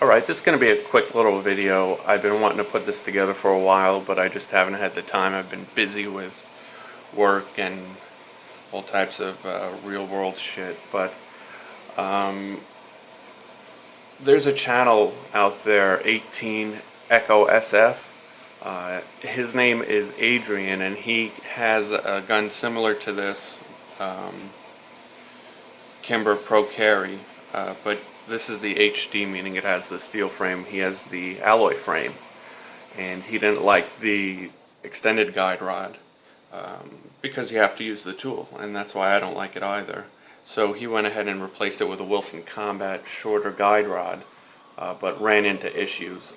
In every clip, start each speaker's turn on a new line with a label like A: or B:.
A: Alright, this is going to be a quick little video. I've been wanting to put this together for a while, but I just haven't had the time. I've been busy with work and all types of real world shit. But there's a channel out there, 18 Echo SF. His name is Adrian, and he has a gun similar to this, Kimber Pro Carry, but this is the HD, meaning it has the steel frame. He has the alloy frame, and he didn't like the extended guide rod because you have to use the tool, and that's why I don't like it either. So he went ahead and replaced it with a Wilson Combat shorter guide rod, but ran into issues.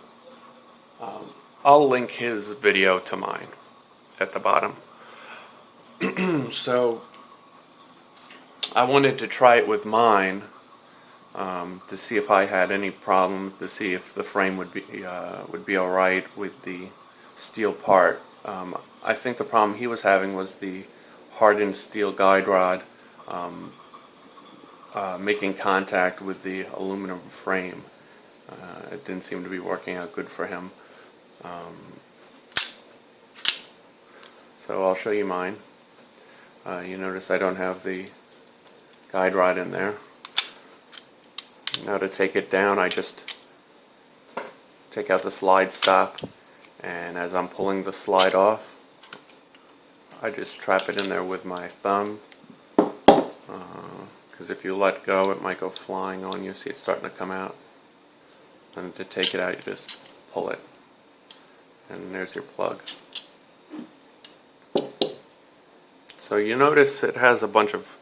A: I'll link his video to mine at the bottom. So I wanted to try it with mine to see if I had any problems, to see if the frame would be all right with the steel part. I think the problem he was having was the hardened steel guide rod making contact with the aluminum frame. It didn't seem to be working out good for him. So I'll show you mine. You notice I don't have the guide rod in there. Now to take it down, I just take out the slide stop, and as I'm pulling the slide off, I just trap it in there with my thumb, because if you let go it might go flying on you. See, it's starting to come out. And to take it out, you just pull it, and there's your plug. So you notice it has a bunch of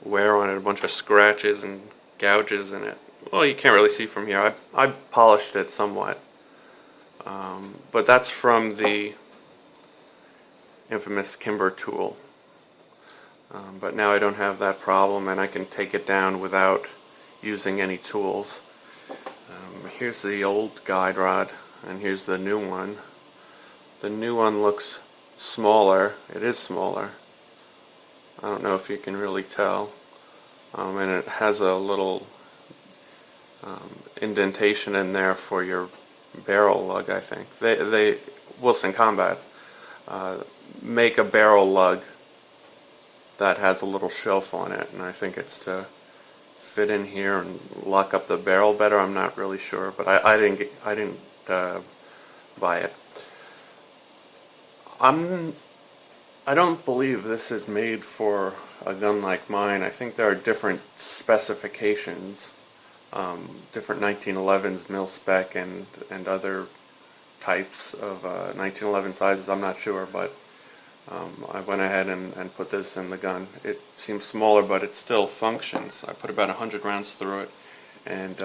A: wear on it, a bunch of scratches and gouges in it. Well, you can't really see from here. I polished it somewhat, but that's from the infamous Kimber tool. But now I don't have that problem, and I can take it down without using any tools. Here's the old guide rod, and here's the new one. The new one looks smaller. It is smaller. I don't know if you can really tell. And it has a little indentation in there for your barrel lug, I think. They Wilson Combat make a barrel lug that has a little shelf on it, and I think it's to fit in here and lock up the barrel better. I'm not really sure, but I didn't buy it. I don't believe this is made for a gun like mine. I think there are different specifications, different 1911s, mil-spec, and other types of 1911 sizes. I'm not sure, but I went ahead and put this in the gun. It seems smaller, but it still functions. I put about 100 rounds through it, and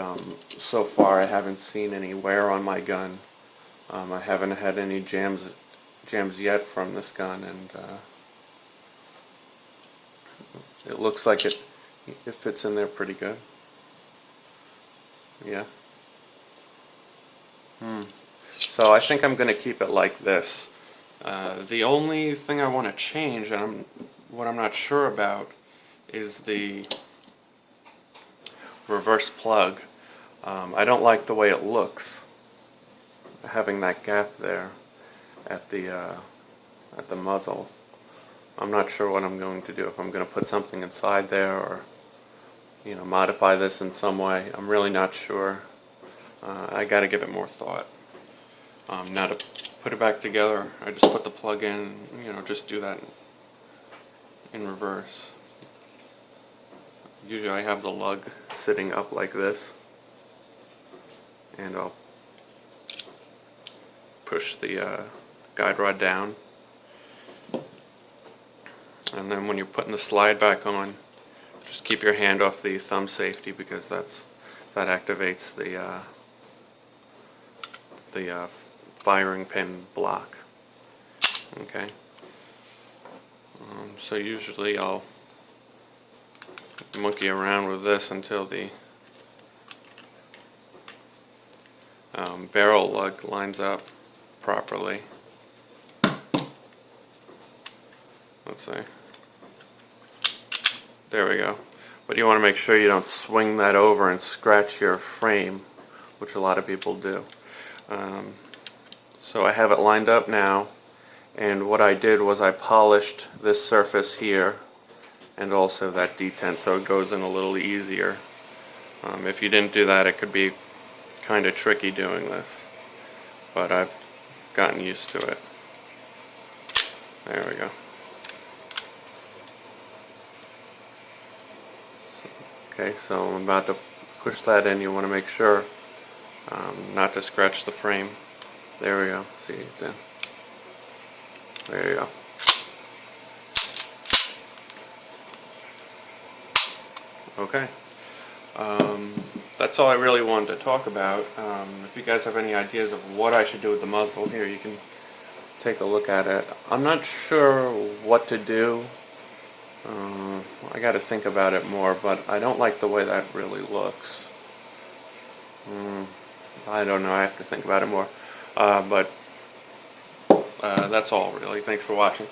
A: so far I haven't seen any wear on my gun. I haven't had any jams yet from this gun, and it looks like it fits in there pretty good. Yeah. So I think I'm going to keep it like this. The only thing I want to change, and what I'm not sure about, is the reverse plug. I don't like the way it looks, having that gap there at the muzzle. I'm not sure what I'm going to do, if I'm going to put something inside there or modify this in some way. I'm really not sure. I got to give it more thought. Now to put it back together, I just put the plug in, just do that in reverse. Usually I have the lug sitting up like this, and I'll push the guide rod down, and then when you're putting the slide back on, just keep your hand off the thumb safety, because that activates the firing pin block. Okay. So usually I'll monkey around with this until the barrel lug lines up properly. Let's see. There we go. But you want to make sure you don't swing that over and scratch your frame which a lot of people do. So I have it lined up now, and what I did was I polished this surface here and also that detent so it goes in a little easier. If you didn't do that, it could be kind of tricky doing this, but I've gotten used to it. There we go. Okay, so I'm about to push that in. You want to make sure not to scratch the frame. There we go. See, it's in. There you go. Okay. That's all I really wanted to talk about. If you guys have any ideas of what I should do with the muzzle, here you can take a look at it. I'm not sure what to do. I got to think about it more, but I don't like the way that really looks. I don't know. I have to think about it more. But that's all, really. Thanks for watching.